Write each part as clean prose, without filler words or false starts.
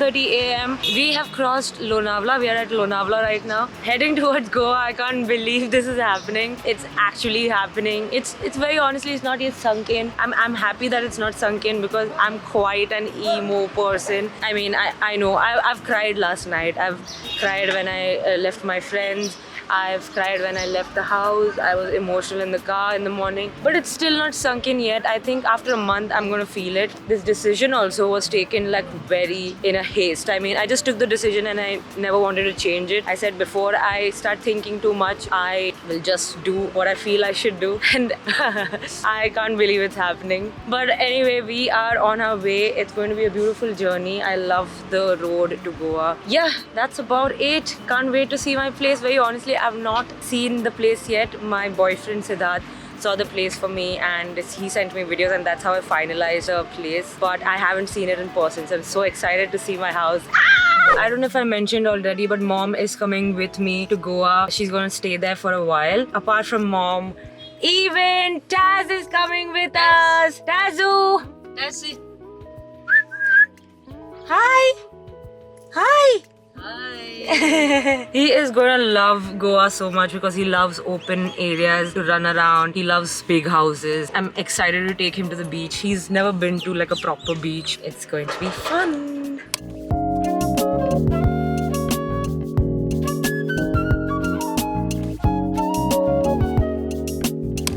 7:30 a.m. We have crossed Lonavala. We are at Lonavala right now, heading towards Goa. I can't believe this is happening. It's actually happening. It's very honestly, it's not yet sunk in. I'm happy that it's not sunk in because I'm quite an emo person. I mean, I know I've cried last night. I've cried when I left my friends. I've cried when I left the house. I was emotional in the car in the morning, but it's still not sunk in yet. I think after a month I'm gonna feel it. This decision also was taken like very in a haste. I mean, I just took the decision and I never wanted to change it. I said before I start thinking too much, I will just do what I feel I should do, and I can't believe it's happening. But anyway, we are on our way. It's going to be a beautiful journey. I love the road to Goa. Yeah, that's about it. Can't wait to see my place. Very honestly, I've not seen the place yet. My boyfriend Siddharth saw the place for me and he sent me videos, and that's how I finalized a place. But I haven't seen it in person, so I'm so excited to see my house. I don't know if I mentioned already, but mom is coming with me to Goa. She's gonna stay there for a while. Apart from mom, even Taz is coming with us. Tazu! That's it. Hi! Hi! Hi. He is gonna love Goa so much because he loves open areas to run around. He loves big houses. I'm excited to take him to the beach. He's never been to like a proper beach. It's going to be fun.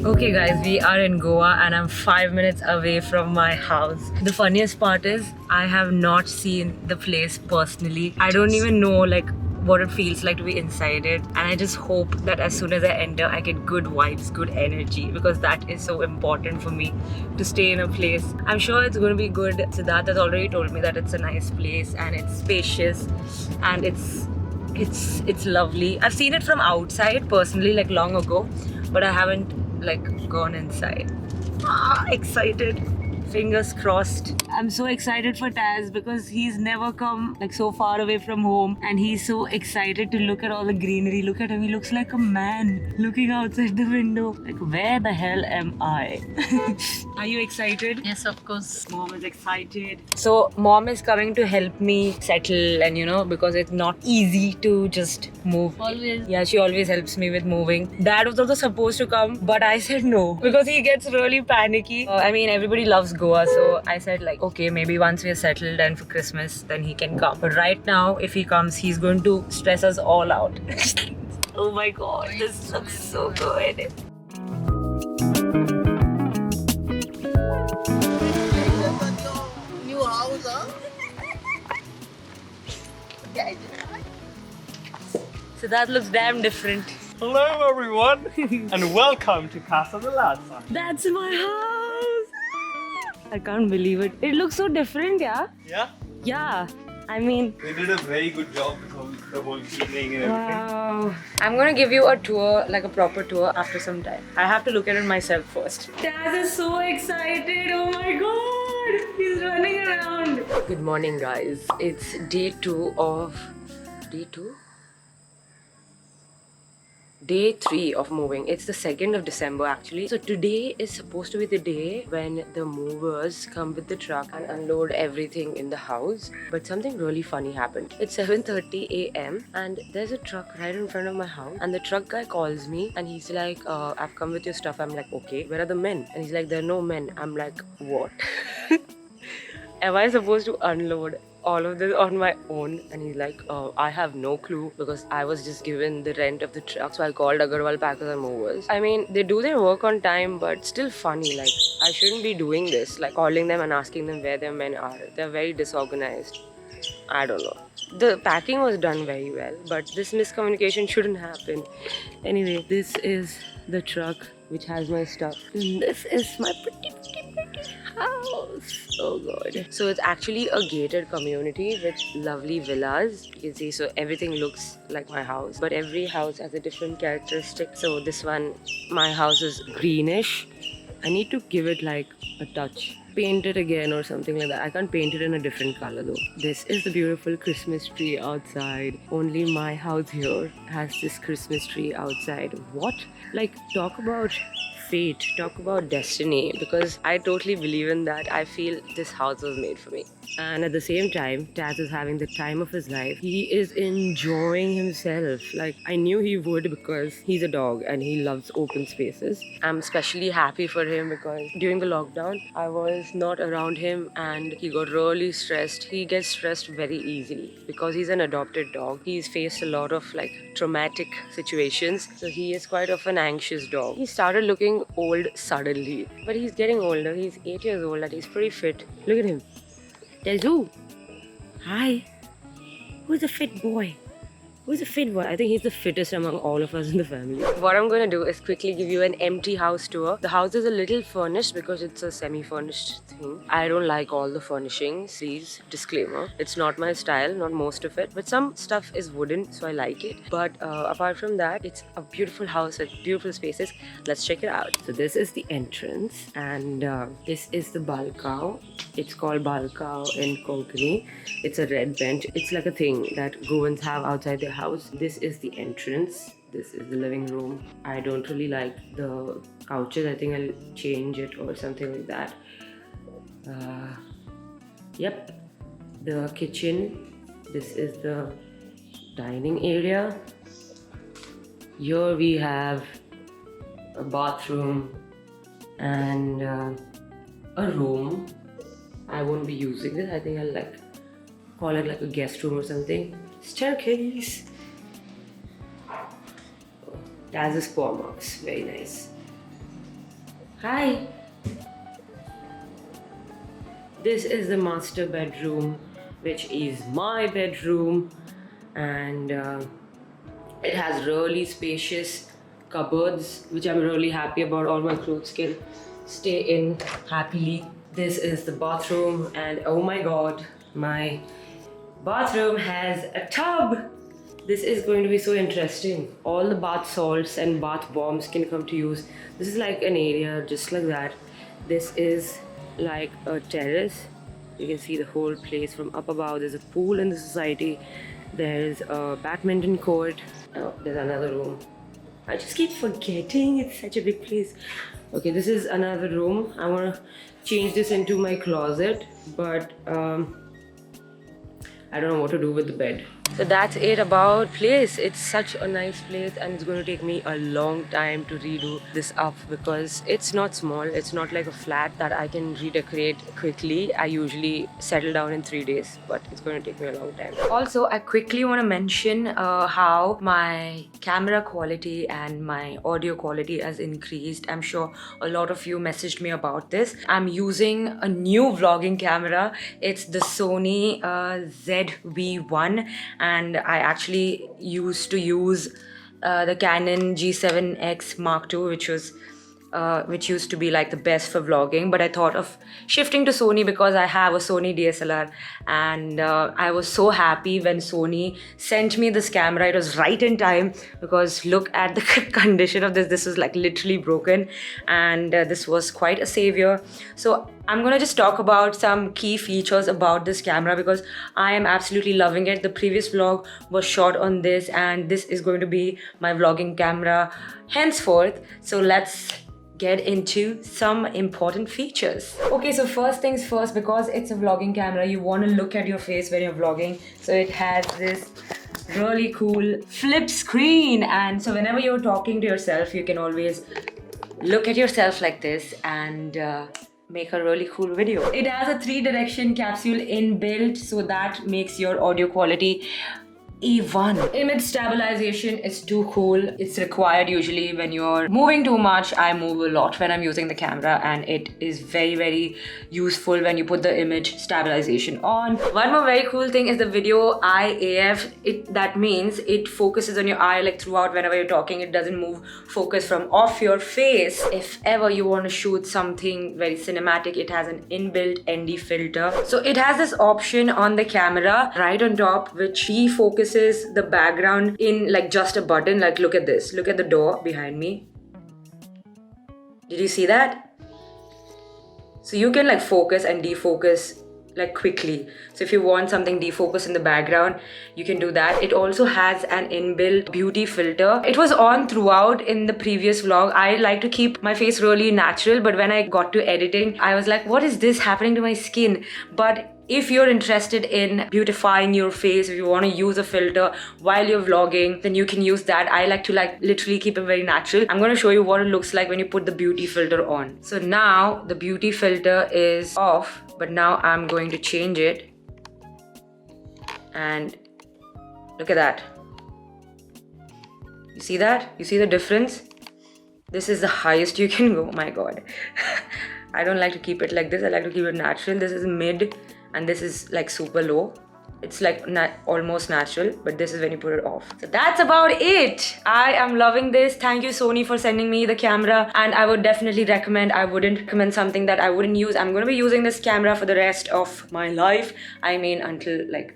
Okay guys, we are in Goa and I'm 5 minutes away from my house. The funniest part is I have not seen the place personally. I don't even know like what it feels like to be inside it, and I just hope that as soon as I enter I get good vibes, good energy, because that is so important for me to stay in a place. I'm sure it's going to be good. Siddharth has already told me that it's a nice place and it's spacious and it's lovely. I've seen it from outside personally like long ago, but I haven't like gone inside. Excited, fingers crossed. I'm so excited for Taz because he's never come like so far away from home, and he's so excited to look at all the greenery. Look at him, he looks like a man looking outside the window. Like, where the hell am I? Are you excited? Yes, of course. Mom is excited. So mom is coming to help me settle, and you know, because it's not easy to just move. Always. Yeah, she always helps me with moving. Dad was also supposed to come, but I said no because he gets really panicky. I mean, everybody loves Goa, so I said like, okay, maybe once we are settled and for Christmas, then he can come. But right now, if he comes, he's going to stress us all out. Oh my god, this looks so good. New house, huh? So that looks damn different. Hello everyone and welcome to Casa de Larissa. That's my house. I can't believe it. It looks so different, yeah? Yeah? Yeah. I mean, They did a very good job with the whole cleaning and everything. wow. I'm gonna give you a tour, like a proper tour after some time. I have to look at it myself first. Taz is so excited. Oh my god. He's running around. Good morning, guys. It's day 2 of... Day 2? Day 3 of moving. It's the 2nd of December actually. So today is supposed to be the day when the movers come with the truck and unload everything in the house. But something really funny happened. It's 7:30 a.m. and there's a truck right in front of my house, and the truck guy calls me and he's like, I've come with your stuff. I'm like, okay, where are the men? And he's like, there are no men. I'm like, what? Am I supposed to unload all of this on my own? And he's like, I have no clue because I was just given the rent of the truck. So I called Agarwal Packers and Movers. I mean, they do their work on time, but still funny. Like, I shouldn't be doing this, like calling them and asking them where their men are. They're very disorganized. I don't know. The packing was done very well, but this miscommunication shouldn't happen. Anyway, this is the truck which has my stuff. And this is my pretty house. Oh god. So it's actually a gated community with lovely villas. You can see, so everything looks like my house, but every house has a different characteristic. So this one, my house is greenish. I need to give it like a touch. Paint it again or something like that. I can't paint it in a different color though. This is the beautiful Christmas tree outside. Only my house here has this Christmas tree outside. What? Like, talk about fate, talk about destiny, because I totally believe in that. I feel this house was made for me. And at the same time, Taz is having the time of his life. He is enjoying himself. Like, I knew he would because he's a dog and he loves open spaces. I'm especially happy for him because during the lockdown, I was not around him and he got really stressed. He gets stressed very easily because he's an adopted dog. He's faced a lot of like traumatic situations. So he is quite of an anxious dog. He started looking old suddenly, but he's getting older. He's 8 years old and he's pretty fit. Look at him. Alsooo. Hi. Who's the fit boy? Who's the fit boy? I think he's the fittest among all of us in the family. What I'm gonna do is quickly give you an empty house tour. The house is a little furnished because it's a semi-furnished thing. I don't like all the furnishings. Please, disclaimer. It's not my style, not most of it. But some stuff is wooden, so I like it. But apart from that, it's a beautiful house with beautiful spaces. Let's check it out. So this is the entrance and this is the balcony. It's called balcony in Konkani. It's a red bench. It's like a thing that Govans have outside their house. This is the entrance. This is the living room. I don't really like the couches. I think I'll change it or something like that. Yep. The kitchen. This is the dining area. Here we have a bathroom and a room. I won't be using this. I think I'll like call it like a guest room or something. Staircase. Taz's paw marks. Very nice. Hi. This is the master bedroom, which is my bedroom, and it has really spacious cupboards, which I'm really happy about. All my clothes can stay in happily. This is the bathroom, and oh my god, my bathroom has a tub. This is going to be so interesting. All the bath salts and bath bombs can come to use. This is like an area just like that. This is like a terrace. You can see the whole place from up above. There's a pool in the society. There's a badminton court. Oh, there's another room. I just keep forgetting. It's such a big place. Okay, this is another room. I want to change this into my closet, but I don't know what to do with the bed. So that's it about place. It's such a nice place and it's going to take me a long time to redo this up because it's not small. It's not like a flat that I can redecorate quickly. I usually settle down in 3 days, but it's going to take me a long time. Also, I quickly want to mention how my camera quality and my audio quality has increased. I'm sure a lot of you messaged me about this. I'm using a new vlogging camera. It's the Sony ZV-1. And I actually used to use the Canon G7X Mark II, which used to be like the best for vlogging, but I thought of shifting to Sony because I have a Sony DSLR, and I was so happy when Sony sent me this camera. It was right in time because look at the condition of this. This was like literally broken, and this was quite a savior. So I'm gonna just talk about some key features about this camera because I am absolutely loving it. The previous vlog was shot on this, and this is going to be my vlogging camera henceforth. So let's get into some important features. Okay, so first things first, because it's a vlogging camera, you want to look at your face when you're vlogging. So it has this really cool flip screen, and so whenever you're talking to yourself, you can always look at yourself like this and make a really cool video. It has a 3-direction capsule inbuilt, so that makes your audio quality A1. Image stabilization is too cool. It's required usually when you're moving too much. I move a lot when I'm using the camera, and it is very, very useful when you put the image stabilization on. One more very cool thing is the video IAF. That means it focuses on your eye like throughout whenever you're talking. It doesn't move focus from off your face. If ever you want to shoot something very cinematic, it has an inbuilt ND filter. So it has this option on the camera right on top which defocuses the background in like just a button. Like look at this, look at the door behind me. Did you see that? So you can like focus and defocus like quickly. So if you want something defocus in the background, you can do that. It also has an inbuilt beauty filter. It was on throughout in the previous vlog. I like to keep my face really natural, but when I got to editing, I was like, what is this happening to my skin? But if you're interested in beautifying your face, if you want to use a filter while you're vlogging, then you can use that. I like to literally keep it very natural. I'm going to show you what it looks like when you put the beauty filter on. So now the beauty filter is off, but now I'm going to change it. And look at that. You see that? You see the difference? This is the highest you can go. Oh my god. I don't like to keep it like this. I like to keep it natural. This is mid and this is like super low. It's like almost natural, but this is when you put it off. So that's about it. I am loving this. Thank you, Sony, for sending me the camera. And I would definitely recommend, I wouldn't recommend something that I wouldn't use. I'm going to be using this camera for the rest of my life. I mean, until like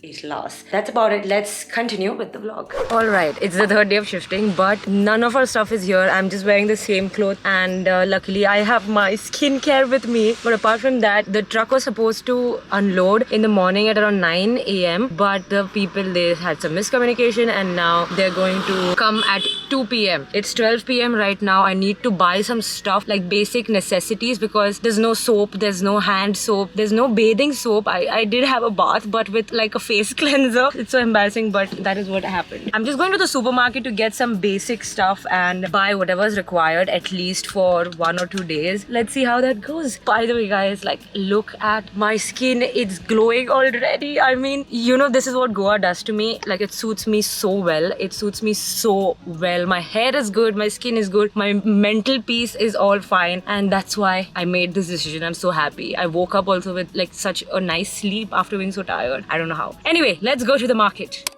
it lasts. That's about it. Let's continue with the vlog. Alright, it's the third day of shifting, but none of our stuff is here. I'm just wearing the same clothes, and luckily I have my skincare with me. But apart from that, the truck was supposed to unload in the morning at around 9 a.m. but the people, they had some miscommunication and now they're going to come at 2 p.m. It's 12 p.m. right now. I need to buy some stuff like basic necessities because there's no soap, there's no hand soap, there's no bathing soap. I did have a bath, but with like a face cleanser. It's so embarrassing, but that is what happened. I'm just going to the supermarket to get some basic stuff and buy whatever's required, at least for 1 or 2 days. Let's see how that goes. By the way, guys, like, look at my skin. It's glowing already. I mean, you know, this is what Goa does to me. Like, it suits me so well. It suits me so well. My hair is good, my skin is good, my mental peace is all fine, and that's why I made this decision. I'm so happy. I woke up also with like such a nice sleep after being so tired. I don't know how. Anyway, let's go to the market.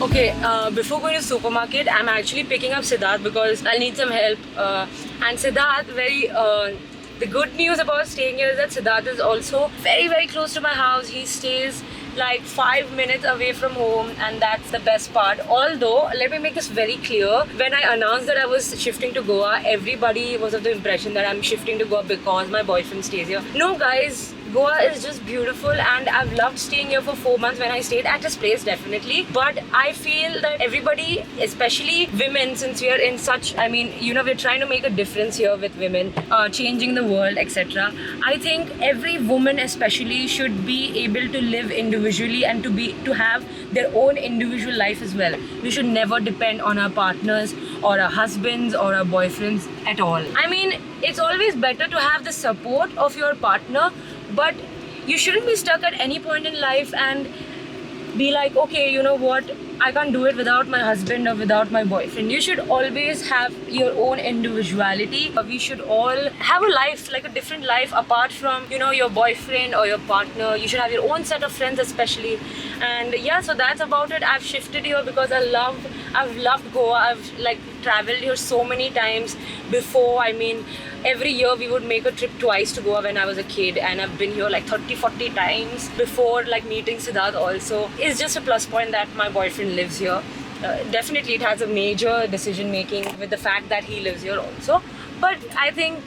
Okay, before going to the supermarket, I'm actually picking up Siddharth because I'll need some help. And Siddharth, the good news about staying here is that Siddharth is also very, very close to my house. He stays like 5 minutes away from home, and that's the best part. Although, let me make this very clear, when I announced that I was shifting to Goa, everybody was of the impression that I'm shifting to Goa because my boyfriend stays here. No guys, Goa is just beautiful, and I've loved staying here for 4 months when I stayed at this place, definitely. But I feel that everybody, especially women, since we are in such, I mean, you know, we're trying to make a difference here with women, changing the world, etc. I think every woman especially should be able to live individually and to have their own individual life as well. We should never depend on our partners or our husbands or our boyfriends at all. I mean, it's always better to have the support of your partner, but you shouldn't be stuck at any point in life and be like, okay, you know what, I can't do it without my husband or without my boyfriend. You should always have your own individuality. We should all have a life, like a different life apart from, you know, your boyfriend or your partner. You should have your own set of friends especially. And yeah, so that's about it. I've shifted here because I've loved Goa. I've like traveled here so many times before. I mean, every year we would make a trip twice to Goa when I was a kid, and I've been here like 30-40 times before, like meeting Siddharth also. It's just a plus point that my boyfriend lives here. Definitely it has a major decision making with the fact that he lives here also. But I think,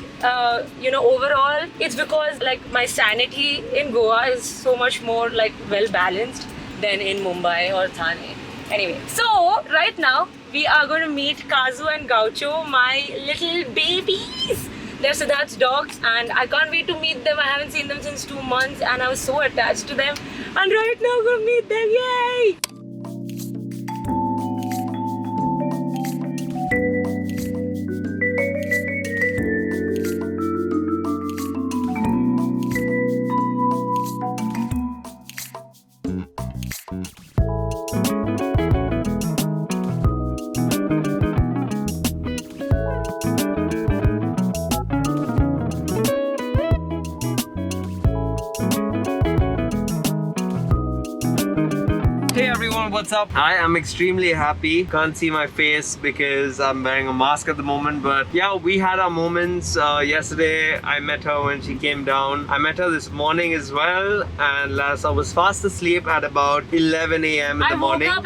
you know, overall, it's because like my sanity in Goa is so much more like well balanced than in Mumbai or Thane. Anyway, so right now we are going to meet Kazu and Gaucho, my little babies. They're Siddharth's dogs, and I can't wait to meet them. I haven't seen them since 2 months and I was so attached to them. And right now I'm going to meet them. Yay! Hey everyone, what's up? I am extremely happy. Can't see my face because I'm wearing a mask at the moment, but yeah, we had our moments. Yesterday I met her when she came down. I met her this morning as well, and Larissa was fast asleep at about 11 a.m. in the morning. I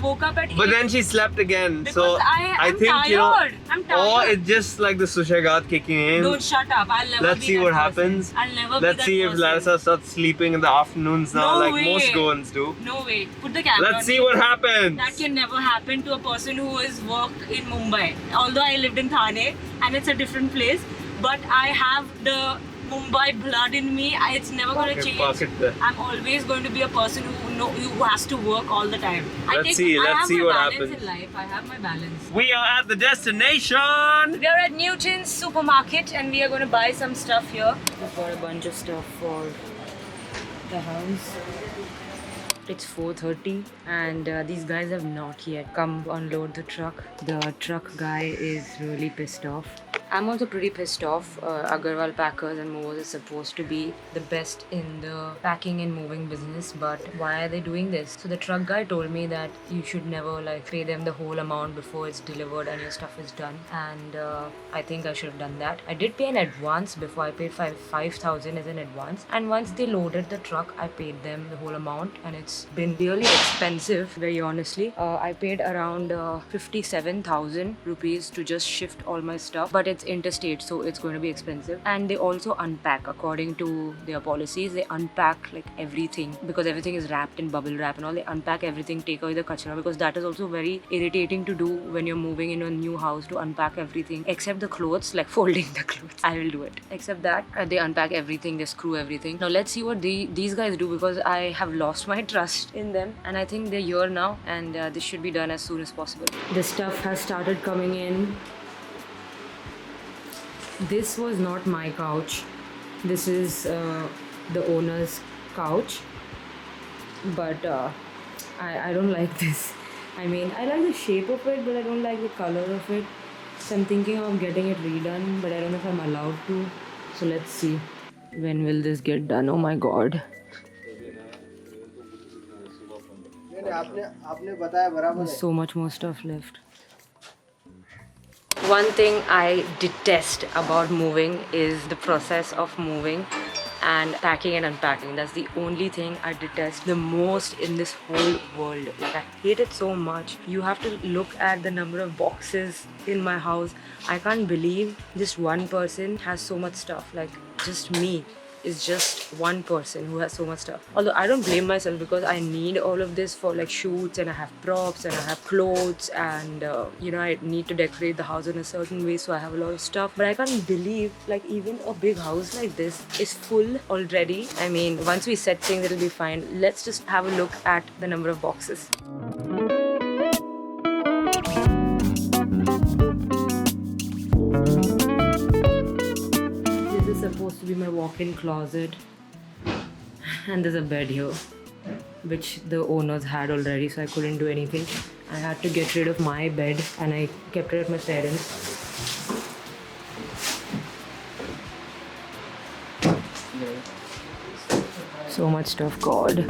woke up at 8. But then she slept again. Because so I'm I think, tired. you know, I'm Or tired. it's just like the Sushagat kicking in. Don't shut up. I'll never Let's be see that what person. happens. I'll never Let's be that see if person. Larissa starts sleeping in the afternoons now, No like way. most Goans do. No way. Put the camera Let's on see me. what happens. That can never happen to a person who has worked in Mumbai. Although I lived in Thane and it's a different place, but I have the Mumbai blood in me. It's never going to Okay, change. park it there. I'm always going to be a person who has to work all the time. Let's see what I have my balance happens. in life. I have my balance. We are at the destination. We are at Newton's supermarket and we are going to buy some stuff here. We've got a bunch of stuff for the house. It's 4:30 and these guys have not yet come unload the truck. The truck guy is really pissed off. I'm also pretty pissed off. Agarwal Packers and Movers is supposed to be the best in the packing and moving business, but why are they doing this? So the truck guy told me that you should never like pay them the whole amount before it's delivered and your stuff is done, and I think I should have done that. I did pay an advance before. I paid 5,000 as an advance, and once they loaded the truck I paid them the whole amount, and it's been really expensive, very honestly. I paid around 57,000 rupees to just shift all my stuff, but it's interstate, so it's going to be expensive. And they also unpack according to their policies. They unpack like everything because everything is wrapped in bubble wrap and all. They unpack everything, take away the kachra, because that is also very irritating to do when you're moving in a new house, to unpack everything except the clothes, like folding the clothes. I will do it. Except that they unpack everything, they screw everything. Now let's see what these guys do, because I have lost my trust in them, and I think they're here now, and this should be done as soon as possible. The stuff has started coming in. This was not my couch. This is the owner's couch, but I don't like this. I mean, I like the shape of it, but I don't like the color of it. So I'm thinking of getting it redone, but I don't know if I'm allowed to. So let's see. When will this get done? Oh my god. There's so much more stuff left. One thing I detest about moving is the process of moving and packing and unpacking. That's the only thing I detest the most in this whole world. Like, I hate it so much. You have to look at the number of boxes in my house. I can't believe just one person has so much stuff. Like, just me is just one person who has so much stuff. Although I don't blame myself, because I need all of this for like shoots, and I have props, and I have clothes, and you know, I need to decorate the house in a certain way, so I have a lot of stuff. But I can't believe like even a big house like this is full already. I mean, once we set things, it'll be fine. Let's just have a look at the number of boxes. Supposed to be my walk-in closet, and there's a bed here which the owners had already, so I couldn't do anything. I had to get rid of my bed and I kept it at my parents'. So much stuff, god.